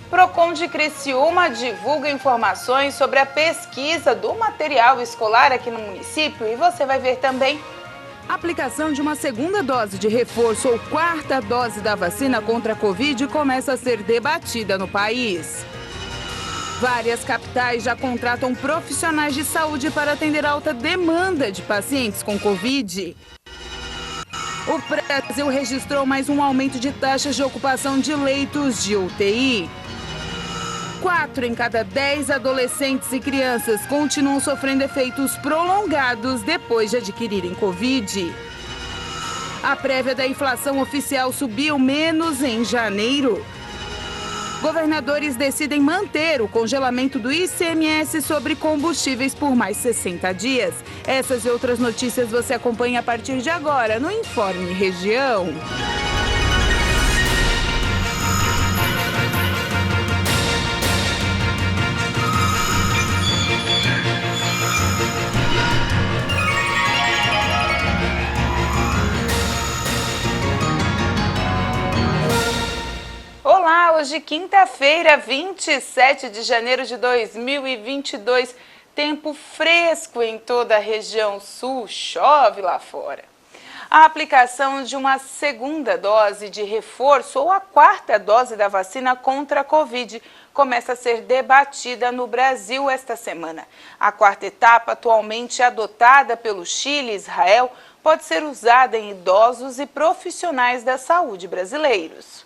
Procon de Criciúma divulga informações sobre a pesquisa do material escolar aqui no município e você vai ver também. A aplicação de uma segunda dose de reforço ou quarta dose da vacina contra a Covid começa a ser debatida no país. Várias capitais já contratam profissionais de saúde para atender alta demanda de pacientes com Covid. O Brasil registrou mais um aumento de taxas de ocupação de leitos de UTI. 4 em cada 10 adolescentes e crianças continuam sofrendo efeitos prolongados depois de adquirirem Covid. A prévia da inflação oficial subiu menos em janeiro. Governadores decidem manter o congelamento do ICMS sobre combustíveis por mais 60 dias. Essas e outras notícias você acompanha a partir de agora no Informe Região. Olá, hoje quinta-feira, 27 de janeiro de 2022, tempo fresco em toda a região sul, chove lá fora. A aplicação de uma segunda dose de reforço ou a quarta dose da vacina contra a Covid começa a ser debatida no Brasil esta semana. A quarta etapa, atualmente adotada pelo Chile e Israel, pode ser usada em idosos e profissionais da saúde brasileiros.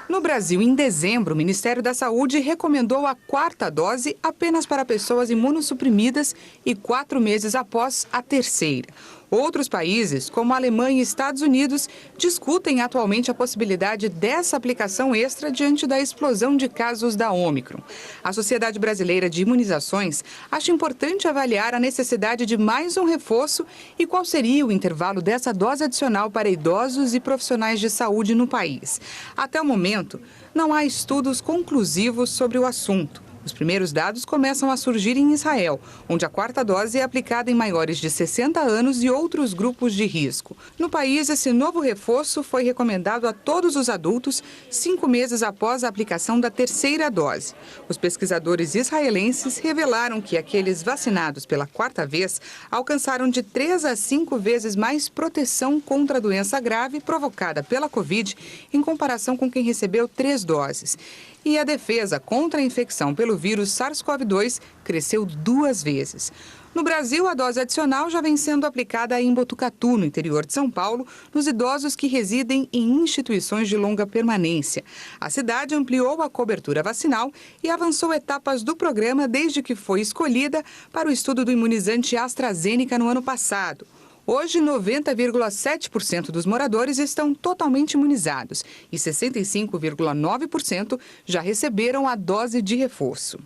No Brasil, em dezembro, o Ministério da Saúde recomendou a quarta dose apenas para pessoas imunossuprimidas e 4 meses após a terceira. Outros países, como a Alemanha e Estados Unidos, discutem atualmente a possibilidade dessa aplicação extra diante da explosão de casos da Ômicron. A Sociedade Brasileira de Imunizações acha importante avaliar a necessidade de mais um reforço e qual seria o intervalo dessa dose adicional para idosos e profissionais de saúde no país. Até o momento, não há estudos conclusivos sobre o assunto. Os primeiros dados começam a surgir em Israel, onde a quarta dose é aplicada em maiores de 60 anos e outros grupos de risco. No país, esse novo reforço foi recomendado a todos os adultos 5 meses após a aplicação da terceira dose. Os pesquisadores israelenses revelaram que aqueles vacinados pela quarta vez alcançaram de 3 a 5 vezes mais proteção contra a doença grave provocada pela Covid em comparação com quem recebeu 3 doses. E a defesa contra a infecção pelo vírus SARS-CoV-2 cresceu 2 vezes. No Brasil, a dose adicional já vem sendo aplicada em Botucatu, no interior de São Paulo, nos idosos que residem em instituições de longa permanência. A cidade ampliou a cobertura vacinal e avançou etapas do programa desde que foi escolhida para o estudo do imunizante AstraZeneca no ano passado. Hoje, 90,7% dos moradores estão totalmente imunizados e 65,9% já receberam a dose de reforço.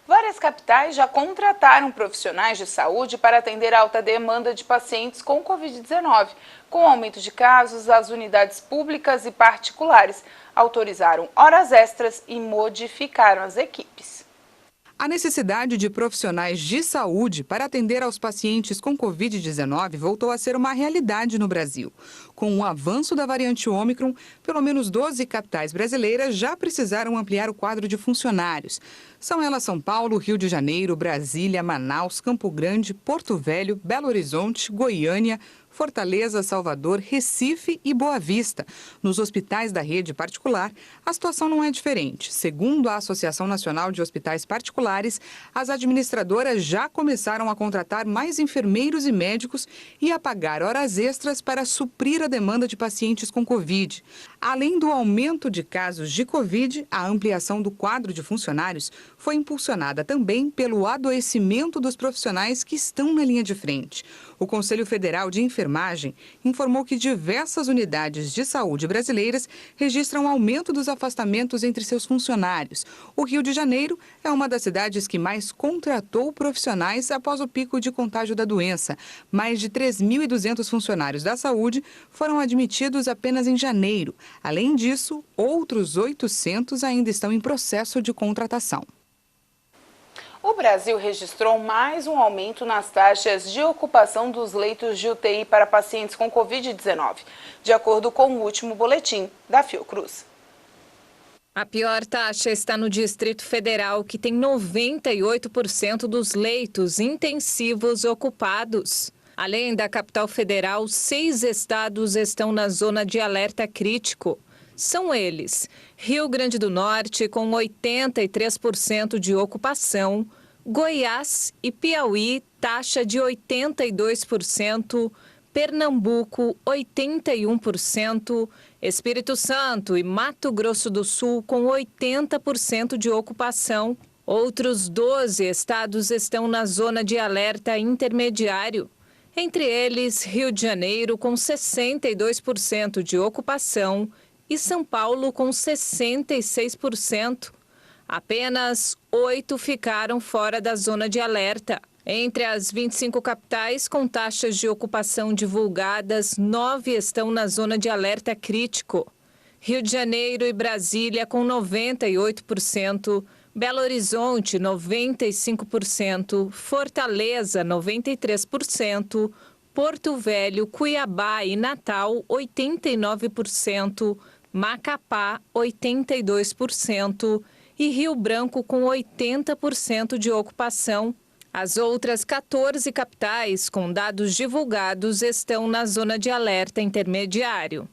Várias capitais já contrataram profissionais de saúde para atender a alta demanda de pacientes com Covid-19. Com o aumento de casos, as unidades públicas e particulares autorizaram horas extras e modificaram as equipes. A necessidade de profissionais de saúde para atender aos pacientes com Covid-19 voltou a ser uma realidade no Brasil. Com o avanço da variante Ômicron, pelo menos 12 capitais brasileiras já precisaram ampliar o quadro de funcionários. São elas São Paulo, Rio de Janeiro, Brasília, Manaus, Campo Grande, Porto Velho, Belo Horizonte, Goiânia, Fortaleza, Salvador, Recife e Boa Vista. Nos hospitais da rede particular, a situação não é diferente. Segundo a Associação Nacional de Hospitais Particulares, as administradoras já começaram a contratar mais enfermeiros e médicos e a pagar horas extras para suprir a demanda de pacientes com Covid. Além do aumento de casos de Covid, a ampliação do quadro de funcionários foi impulsionada também pelo adoecimento dos profissionais que estão na linha de frente. O Conselho Federal de Enfermagem informou que diversas unidades de saúde brasileiras registram aumento dos afastamentos entre seus funcionários. O Rio de Janeiro é uma das cidades que mais contratou profissionais após o pico de contágio da doença. Mais de 3.200 funcionários da saúde foram admitidos apenas em janeiro. Além disso, outros 800 ainda estão em processo de contratação. O Brasil registrou mais um aumento nas taxas de ocupação dos leitos de UTI para pacientes com Covid-19, de acordo com o último boletim da Fiocruz. A pior taxa está no Distrito Federal, que tem 98% dos leitos intensivos ocupados. Além da capital federal, 6 estados estão na zona de alerta crítico. São eles: Rio Grande do Norte, com 83% de ocupação, Goiás e Piauí, taxa de 82%, Pernambuco, 81%, Espírito Santo e Mato Grosso do Sul, com 80% de ocupação. Outros 12 estados estão na zona de alerta intermediário. Entre eles, Rio de Janeiro, com 62% de ocupação, e São Paulo, com 66%. Apenas 8 ficaram fora da zona de alerta. Entre as 25 capitais com taxas de ocupação divulgadas, 9 estão na zona de alerta crítico. Rio de Janeiro e Brasília com 98%, Belo Horizonte 95%, Fortaleza 93%, Porto Velho, Cuiabá e Natal 89%, Macapá 82% e Rio Branco com 80% de ocupação. As outras 14 capitais, com dados divulgados, estão na zona de alerta intermediário.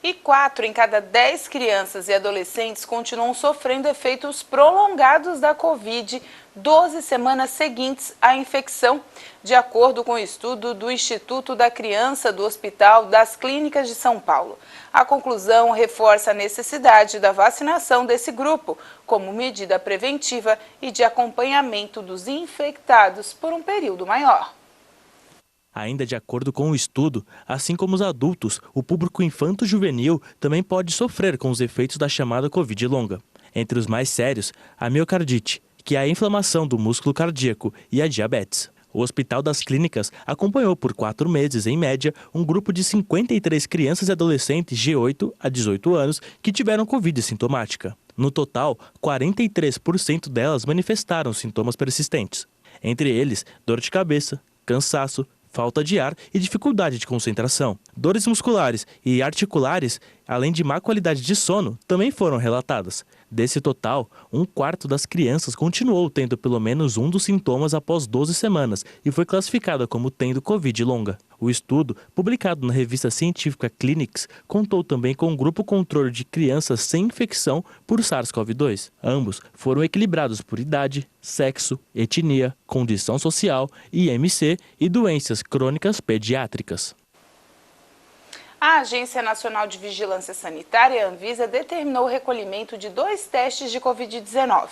E 4 em cada 10 crianças e adolescentes continuam sofrendo efeitos prolongados da Covid 12 semanas seguintes à infecção, de acordo com o estudo do Instituto da Criança do Hospital das Clínicas de São Paulo. A conclusão reforça a necessidade da vacinação desse grupo, como medida preventiva e de acompanhamento dos infectados por um período maior. Ainda de acordo com o estudo, assim como os adultos, o público infanto-juvenil também pode sofrer com os efeitos da chamada Covid longa. Entre os mais sérios, a miocardite, que é a inflamação do músculo cardíaco, e a diabetes. O Hospital das Clínicas acompanhou por 4 meses, em média, um grupo de 53 crianças e adolescentes de 8 a 18 anos que tiveram Covid sintomática. No total, 43% delas manifestaram sintomas persistentes. Entre eles, dor de cabeça, cansaço, falta de ar e dificuldade de concentração. Dores musculares e articulares, além de má qualidade de sono, também foram relatadas. Desse total, 1/4 das crianças continuou tendo pelo menos um dos sintomas após 12 semanas e foi classificada como tendo Covid longa. O estudo, publicado na revista científica Clinics, contou também com um grupo controle de crianças sem infecção por SARS-CoV-2. Ambos foram equilibrados por idade, sexo, etnia, condição social, IMC e doenças crônicas pediátricas. A Agência Nacional de Vigilância Sanitária, Anvisa, determinou o recolhimento de 2 testes de Covid-19.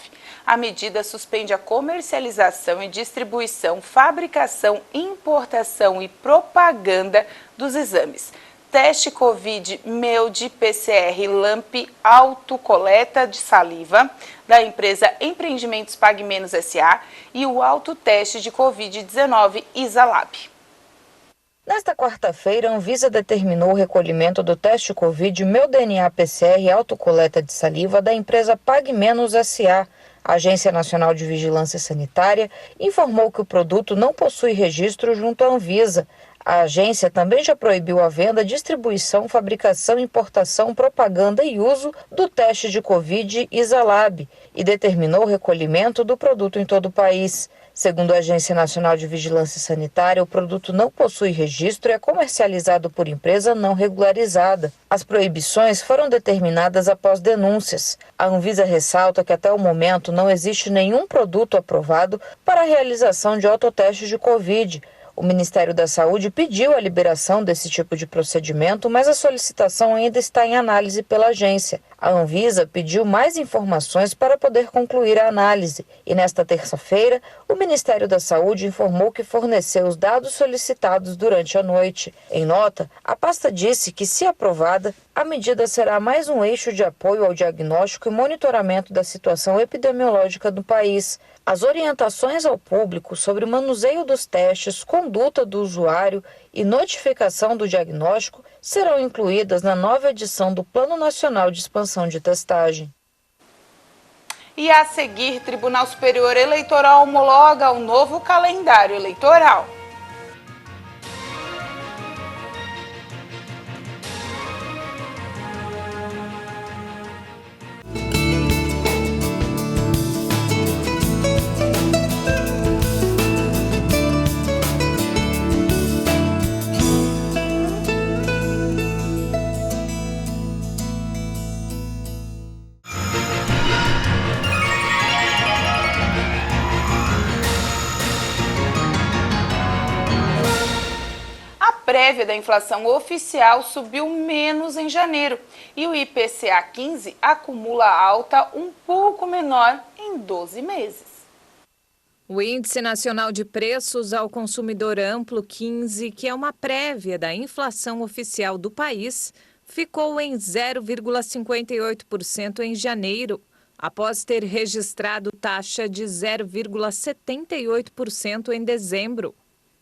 A medida suspende a comercialização e distribuição, fabricação, importação e propaganda dos exames. Teste Covid MELD PCR LAMP autocoleta de saliva, da empresa Empreendimentos Pague Menos S.A. e o autoteste de Covid-19 Isalab. Nesta quarta-feira, a Anvisa determinou o recolhimento do teste Covid Meu DNA PCR autocoleta de saliva da empresa Pague Menos S.A. A Agência Nacional de Vigilância Sanitária informou que o produto não possui registro junto à Anvisa. A agência também já proibiu a venda, distribuição, fabricação, importação, propaganda e uso do teste de Covid Isalab e determinou o recolhimento do produto em todo o país. Segundo a Agência Nacional de Vigilância Sanitária, o produto não possui registro e é comercializado por empresa não regularizada. As proibições foram determinadas após denúncias. A Anvisa ressalta que até o momento não existe nenhum produto aprovado para a realização de autoteste de Covid. O Ministério da Saúde pediu a liberação desse tipo de procedimento, mas a solicitação ainda está em análise pela agência. A Anvisa pediu mais informações para poder concluir a análise e, nesta terça-feira, o Ministério da Saúde informou que forneceu os dados solicitados durante a noite. Em nota, a pasta disse que, se aprovada, a medida será mais um eixo de apoio ao diagnóstico e monitoramento da situação epidemiológica do país. As orientações ao público sobre o manuseio dos testes, conduta do usuário e notificação do diagnóstico serão incluídas na nova edição do Plano Nacional de Expansão de Testagem. E a seguir, Tribunal Superior Eleitoral homologa o novo calendário eleitoral. prévia da inflação oficial subiu menos em janeiro e o IPCA 15 acumula alta um pouco menor em 12 meses. O Índice Nacional de Preços ao Consumidor Amplo 15, que é uma prévia da inflação oficial do país, ficou em 0,58% em janeiro, após ter registrado taxa de 0,78% em dezembro.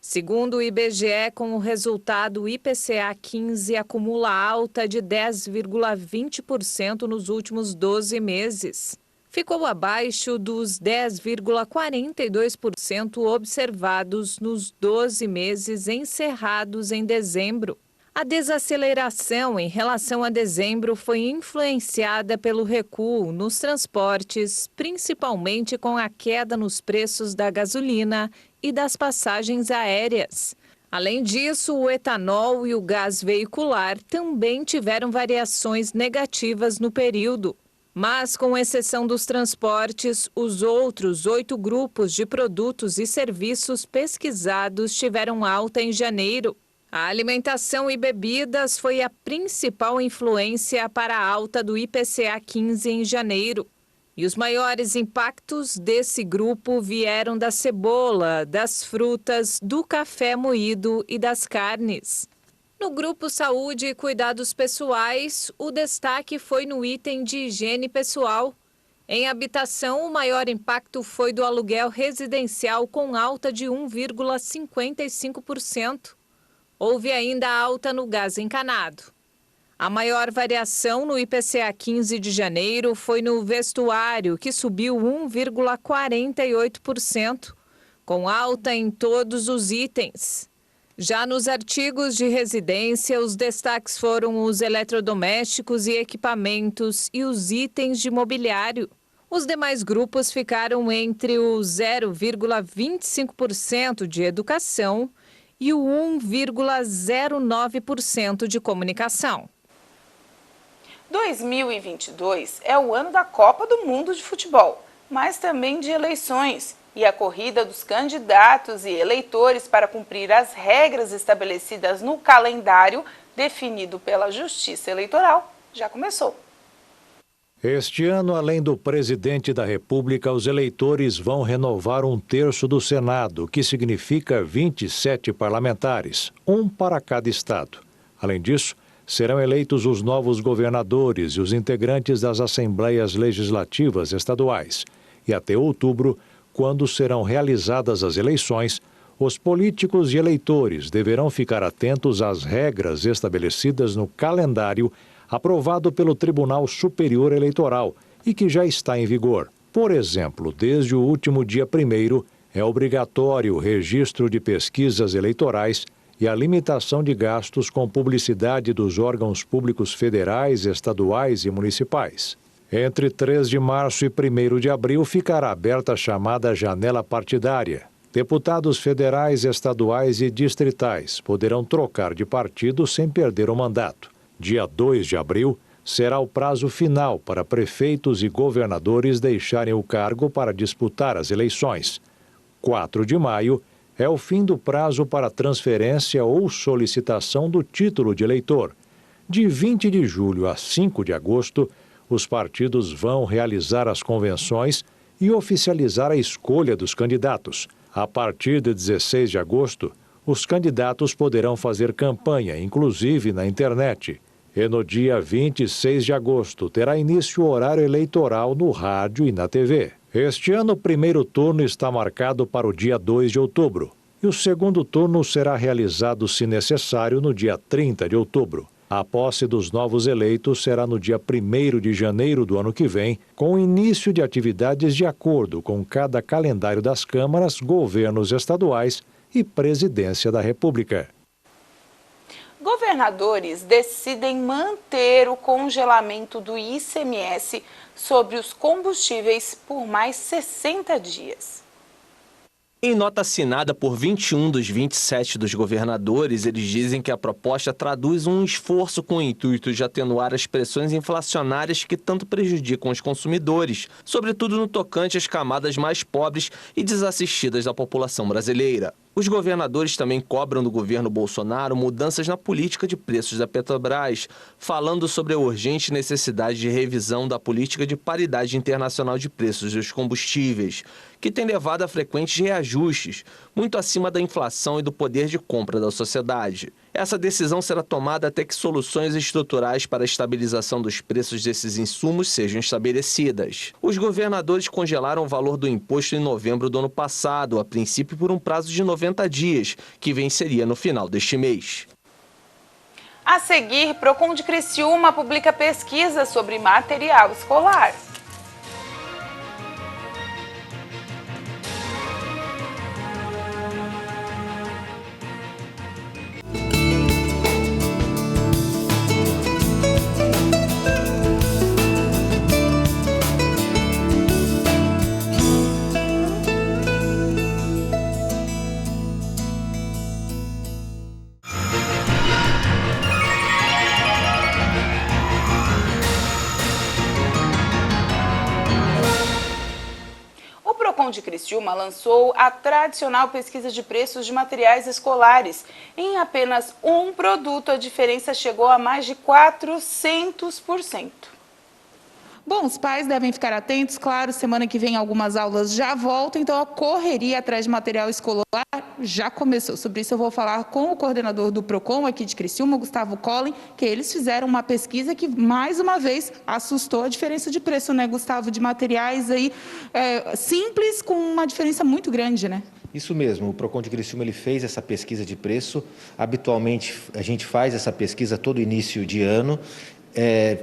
Segundo o IBGE, com o resultado, o IPCA 15 acumula alta de 10,20% nos últimos 12 meses. Ficou abaixo dos 10,42% observados nos 12 meses encerrados em dezembro. A desaceleração em relação a dezembro foi influenciada pelo recuo nos transportes, principalmente com a queda nos preços da gasolina e das passagens aéreas. Além disso, o etanol e o gás veicular também tiveram variações negativas no período. Mas, com exceção dos transportes, os outros 8 grupos de produtos e serviços pesquisados tiveram alta em janeiro. A alimentação e bebidas foi a principal influência para a alta do IPCA 15 em janeiro. E os maiores impactos desse grupo vieram da cebola, das frutas, do café moído e das carnes. No grupo Saúde e Cuidados Pessoais, o destaque foi no item de higiene pessoal. Em habitação, o maior impacto foi do aluguel residencial, com alta de 1,55%. Houve ainda alta no gás encanado. A maior variação no IPCA 15 de janeiro foi no vestuário, que subiu 1,48%, com alta em todos os itens. Já nos artigos de residência, os destaques foram os eletrodomésticos e equipamentos e os itens de mobiliário. Os demais grupos ficaram entre o 0,25% de educação e o 1,09% de comunicação. 2022 é o ano da Copa do Mundo de Futebol, mas também de eleições. E a corrida dos candidatos e eleitores para cumprir as regras estabelecidas no calendário definido pela Justiça Eleitoral já começou. Este ano, além do presidente da República, os eleitores vão renovar 1/3 do Senado, que significa 27 parlamentares, um para cada estado. Além disso, serão eleitos os novos governadores e os integrantes das assembleias legislativas estaduais. E até outubro, quando serão realizadas as eleições, os políticos e eleitores deverão ficar atentos às regras estabelecidas no calendário aprovado pelo Tribunal Superior Eleitoral e que já está em vigor. Por exemplo, desde o último dia 1º, é obrigatório o registro de pesquisas eleitorais e a limitação de gastos com publicidade dos órgãos públicos federais, estaduais e municipais. Entre 3 de março e 1º de abril ficará aberta a chamada janela partidária. Deputados federais, estaduais e distritais poderão trocar de partido sem perder o mandato. Dia 2 de abril será o prazo final para prefeitos e governadores deixarem o cargo para disputar as eleições. 4 de maio é o fim do prazo para transferência ou solicitação do título de eleitor. De 20 de julho a 5 de agosto, os partidos vão realizar as convenções e oficializar a escolha dos candidatos. A partir de 16 de agosto, os candidatos poderão fazer campanha, inclusive na internet. E no dia 26 de agosto terá início o horário eleitoral no rádio e na TV. Este ano, o primeiro turno está marcado para o dia 2 de outubro. E o segundo turno será realizado, se necessário, no dia 30 de outubro. A posse dos novos eleitos será no dia 1º de janeiro do ano que vem, com o início de atividades de acordo com cada calendário das câmaras, governos estaduais e presidência da República. Governadores decidem manter o congelamento do ICMS sobre os combustíveis por mais 60 dias. Em nota assinada por 21 dos 27 dos governadores, eles dizem que a proposta traduz um esforço com o intuito de atenuar as pressões inflacionárias que tanto prejudicam os consumidores, sobretudo no tocante às camadas mais pobres e desassistidas da população brasileira. Os governadores também cobram do governo Bolsonaro mudanças na política de preços da Petrobras, falando sobre a urgente necessidade de revisão da política de paridade internacional de preços dos combustíveis, que tem levado a frequentes reajustes, muito acima da inflação e do poder de compra da sociedade. Essa decisão será tomada até que soluções estruturais para a estabilização dos preços desses insumos sejam estabelecidas. Os governadores congelaram o valor do imposto em novembro do ano passado, a princípio por um prazo de 90 dias, que venceria no final deste mês. A seguir, Procon de Criciúma publica pesquisa sobre material escolar. O Procon de Criciúma lançou a tradicional pesquisa de preços de materiais escolares. Em apenas um produto, a diferença chegou a mais de 400%. Bom, os pais devem ficar atentos, claro, semana que vem algumas aulas já voltam, então a correria atrás de material escolar já começou. Sobre isso eu vou falar com o coordenador do Procon aqui de Criciúma, Gustavo Collin, que eles fizeram uma pesquisa que, mais uma vez, assustou a diferença de preço, né, Gustavo, de materiais aí simples com uma diferença muito grande, né? Isso mesmo, o Procon de Criciúma ele fez essa pesquisa de preço. Habitualmente a gente faz essa pesquisa todo início de ano.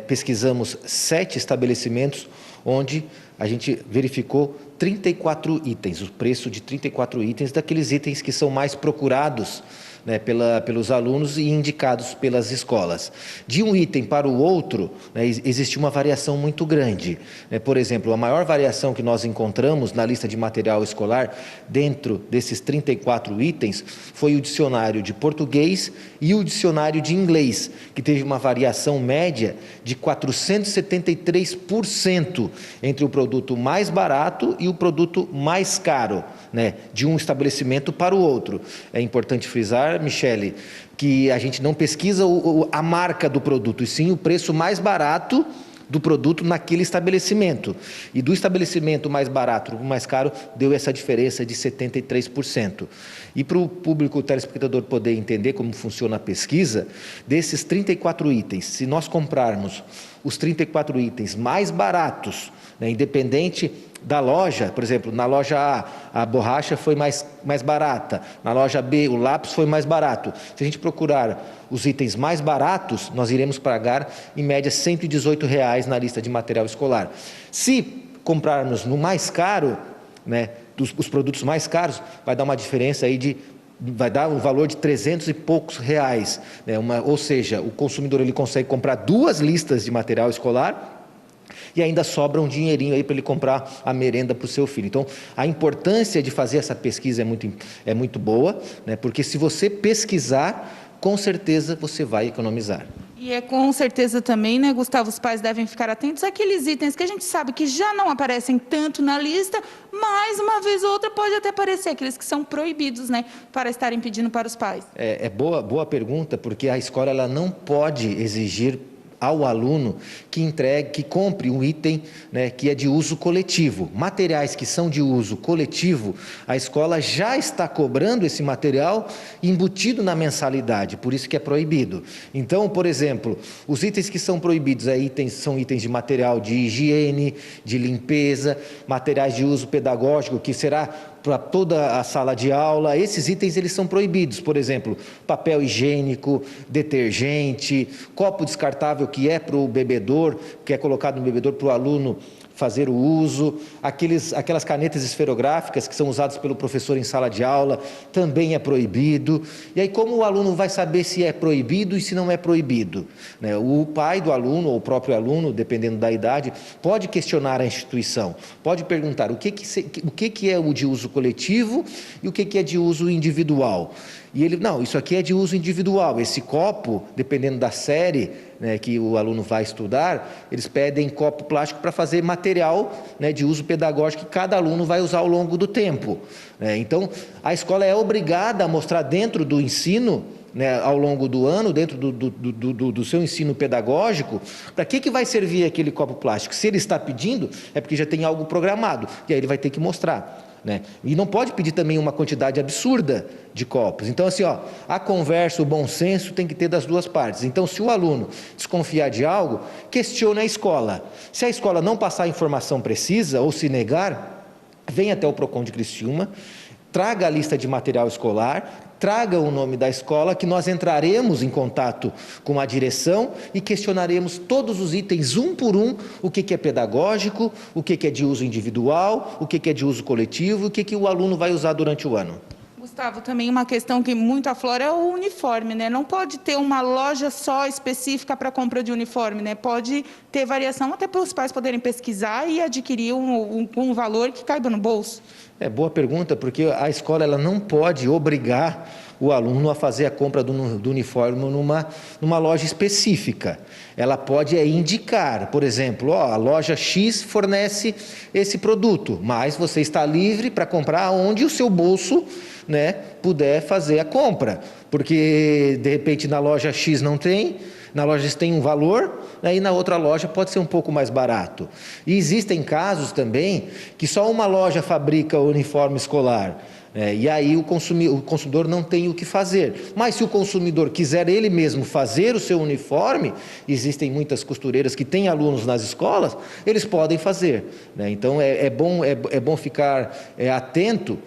Pesquisamos 7 estabelecimentos onde a gente verificou 34 itens, o preço de 34 itens, daqueles itens que são mais procurados, né, pelos alunos e indicados pelas escolas. De um item para o outro, né, existe uma variação muito grande. Por exemplo, a maior variação que nós encontramos na lista de material escolar, dentro desses 34 itens, foi o dicionário de português e o dicionário de inglês, que teve uma variação média de 473% entre o produto mais barato e o produto mais caro, né, de um estabelecimento para o outro. É importante frisar, Michele, que a gente não pesquisa a marca do produto, e sim o preço mais barato do produto naquele estabelecimento. E do estabelecimento mais barato para o mais caro, deu essa diferença de 73%. E para o público telespectador poder entender como funciona a pesquisa, desses 34 itens, se nós comprarmos os 34 itens mais baratos, né, independente da loja, por exemplo, na loja A, a borracha foi mais barata, na loja B, o lápis foi mais barato. Se a gente procurar os itens mais baratos, nós iremos pagar, em média, R$ 118 na lista de material escolar. Se comprarmos no mais caro, né, os produtos mais caros, vai dar uma diferença aí vai dar um valor de 300 e poucos reais, né? Ou seja, o consumidor ele consegue comprar 2 listas de material escolar e ainda sobra um dinheirinho aí para ele comprar a merenda para o seu filho. Então, a importância de fazer essa pesquisa é muito boa, né? Porque se você pesquisar, com certeza você vai economizar. E com certeza também, né, Gustavo, os pais devem ficar atentos àqueles itens que a gente sabe que já não aparecem tanto na lista, mas uma vez ou outra pode até aparecer, aqueles que são proibidos, né, para estarem pedindo para os pais. Boa pergunta, porque a escola ela não pode exigir ao aluno que compre um item, né, que é de uso coletivo. Materiais que são de uso coletivo, a escola já está cobrando esse material embutido na mensalidade, por isso que é proibido. Então, por exemplo, os itens que são proibidos são itens de material de higiene, de limpeza, materiais de uso pedagógico, que será para toda a sala de aula. Esses itens eles são proibidos, por exemplo, papel higiênico, detergente, copo descartável que é para o bebedor, que é colocado no bebedor para o aluno fazer o uso, aquelas canetas esferográficas que são usadas pelo professor em sala de aula, também é proibido. E aí como o aluno vai saber se é proibido e se não é proibido? Né? O pai do aluno ou o próprio aluno, dependendo da idade, pode questionar a instituição, pode perguntar o que é o de uso coletivo e o que é de uso individual. E ele, não, isso aqui é de uso individual. Esse copo, dependendo da série, né, que o aluno vai estudar, eles pedem copo plástico para fazer material, né, de uso pedagógico que cada aluno vai usar ao longo do tempo. Então, a escola é obrigada a mostrar dentro do ensino, né, ao longo do ano, dentro do seu ensino pedagógico, para que vai servir aquele copo plástico. Se ele está pedindo, é porque já tem algo programado, e aí ele vai ter que mostrar. Né? E não pode pedir também uma quantidade absurda de copos. Então, assim, a conversa, o bom senso tem que ter das duas partes. Então, se o aluno desconfiar de algo, questione a escola. Se a escola não passar a informação precisa ou se negar, venha até o PROCON de Criciúma, traga a lista de material escolar, traga o nome da escola, que nós entraremos em contato com a direção e questionaremos todos os itens, um por um, o que é pedagógico, o que é de uso individual, o que é de uso coletivo, o que o aluno vai usar durante o ano. Gustavo, também uma questão que muito aflora é o uniforme, né? Não pode ter uma loja só específica para compra de uniforme, né? Pode ter variação até para os pais poderem pesquisar e adquirir um valor que caiba no bolso. Boa pergunta, porque a escola ela não pode obrigar o aluno a fazer a compra do uniforme numa loja específica. Ela pode indicar, por exemplo, a loja X fornece esse produto, mas você está livre para comprar onde o seu bolso, né, puder fazer a compra, porque de repente na loja X não tem, na loja X tem um valor, né, e na outra loja pode ser um pouco mais barato. E existem casos também que só uma loja fabrica o uniforme escolar, e aí o consumidor não tem o que fazer. Mas se o consumidor quiser ele mesmo fazer o seu uniforme, existem muitas costureiras que têm alunos nas escolas, eles podem fazer. Então é bom ficar atento,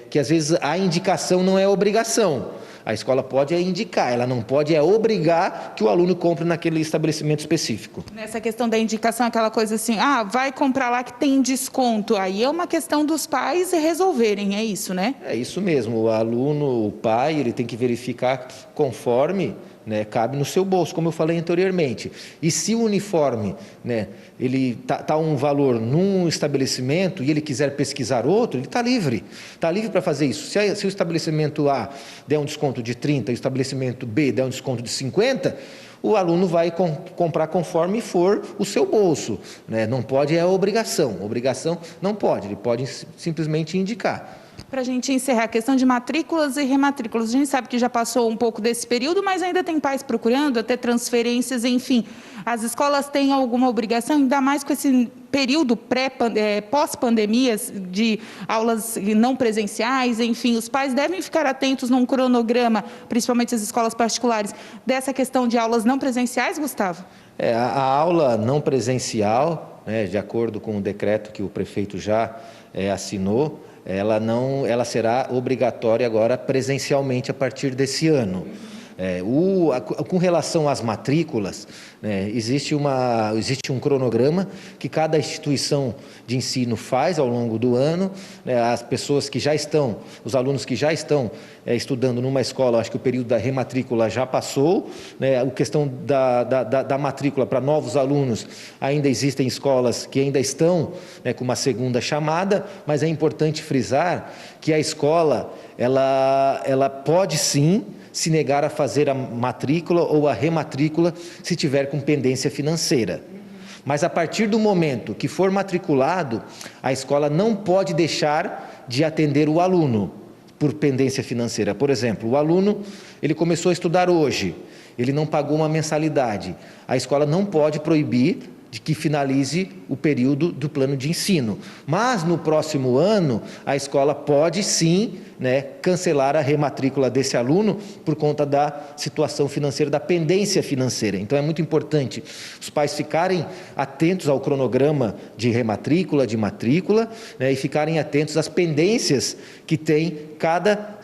que às vezes a indicação não é obrigação. A escola pode indicar, ela não pode obrigar que o aluno compre naquele estabelecimento específico. Nessa questão da indicação, aquela coisa assim, vai comprar lá que tem desconto. Aí é uma questão dos pais resolverem, é isso, né? É isso mesmo, o aluno, o pai, ele tem que verificar conforme, né, cabe no seu bolso, como eu falei anteriormente. E se o uniforme, né, ele tá um valor num estabelecimento e ele quiser pesquisar outro, ele está livre para fazer isso. Se o estabelecimento A der um desconto de 30% e o estabelecimento B der um desconto de 50%, o aluno vai comprar conforme for o seu bolso. Né? Não pode, obrigação não pode, ele pode simplesmente indicar. Para a gente encerrar a questão de matrículas e rematrículas, a gente sabe que já passou um pouco desse período, mas ainda tem pais procurando, até transferências, enfim. As escolas têm alguma obrigação, ainda mais com esse período pós-pandemias, de aulas não presenciais, enfim, os pais devem ficar atentos num cronograma, principalmente as escolas particulares, dessa questão de aulas não presenciais, Gustavo? A aula não presencial, né, de acordo com o decreto que o prefeito já assinou, ela será obrigatória agora presencialmente a partir desse ano. Com relação às matrículas, né, existe um cronograma que cada instituição de ensino faz ao longo do ano, né, as pessoas que já estão, os alunos que já estão estudando numa escola, acho que o período da rematrícula já passou, né, a questão da matrícula para novos alunos, ainda existem escolas que ainda estão, né, com uma segunda chamada, mas é importante frisar que a escola, ela pode sim se negar a fazer a matrícula ou a rematrícula se tiver com pendência financeira. Mas a partir do momento que for matriculado, a escola não pode deixar de atender o aluno por pendência financeira. Por exemplo, o aluno, ele começou a estudar hoje, ele não pagou uma mensalidade. A escola não pode proibir de que finalize o período do plano de ensino. Mas no próximo ano, a escola pode sim, né, cancelar a rematrícula desse aluno por conta da situação financeira, da pendência financeira. Então é muito importante os pais ficarem atentos ao cronograma de rematrícula, de matrícula, né, e ficarem atentos às pendências que tem cada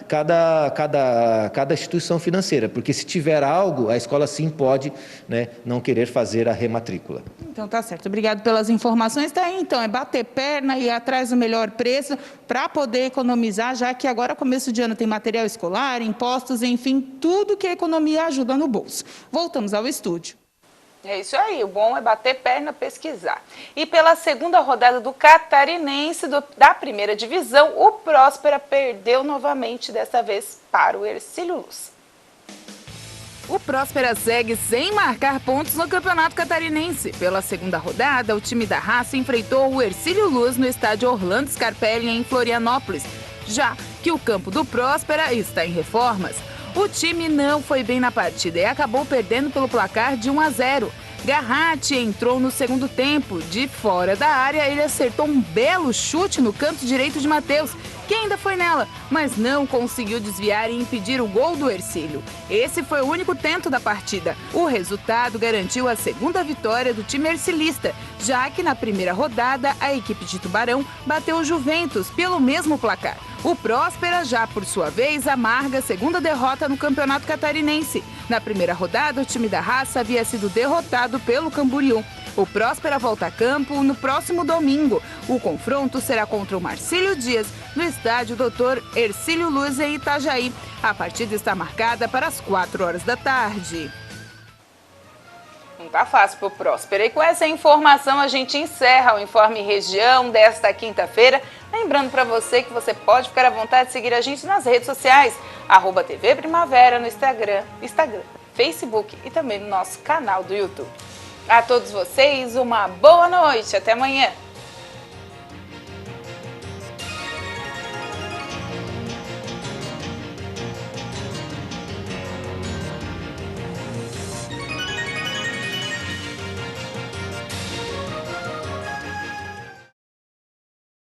instituição financeira, porque se tiver algo, a escola sim pode, né, não querer fazer a rematrícula. Então tá certo, obrigado pelas informações. Tá aí, então, bater perna e ir atrás do melhor preço para poder economizar, já que agora começo de ano tem material escolar, impostos, enfim, tudo que a economia ajuda no bolso. Voltamos ao estúdio. É isso aí, o bom é bater perna, pesquisar. E pela segunda rodada do Catarinense da primeira divisão, o Próspera perdeu novamente, dessa vez para o Hercílio Luz. O Próspera segue sem marcar pontos no Campeonato Catarinense. Pela segunda rodada, o time da Raça enfrentou o Hercílio Luz no estádio Orlando Scarpelli, em Florianópolis, já que o campo do Próspera está em reformas. O time não foi bem na partida e acabou perdendo pelo placar de 1-0. Garratti entrou no segundo tempo. De fora da área, ele acertou um belo chute no canto direito de Matheus, que ainda foi nela, mas não conseguiu desviar e impedir o gol do Hercílio. Esse foi o único tento da partida. O resultado garantiu a segunda vitória do time hercilista, já que na primeira rodada a equipe de Tubarão bateu o Juventus pelo mesmo placar. O Próspera, já por sua vez, amarga a segunda derrota no Campeonato Catarinense. Na primeira rodada, o time da Raça havia sido derrotado pelo Camboriú. O Próspera volta a campo no próximo domingo. O confronto será contra o Marcílio Dias, no estádio Dr. Hercílio Luz, em Itajaí. A partida está marcada para as 4 horas da tarde. Não tá fácil pro Próspera. E com essa informação a gente encerra o Informe Região desta quinta-feira. Lembrando para você que você pode ficar à vontade de seguir a gente nas redes sociais, @TV Primavera no Instagram, Facebook e também no nosso canal do YouTube. A todos vocês, uma boa noite. Até amanhã.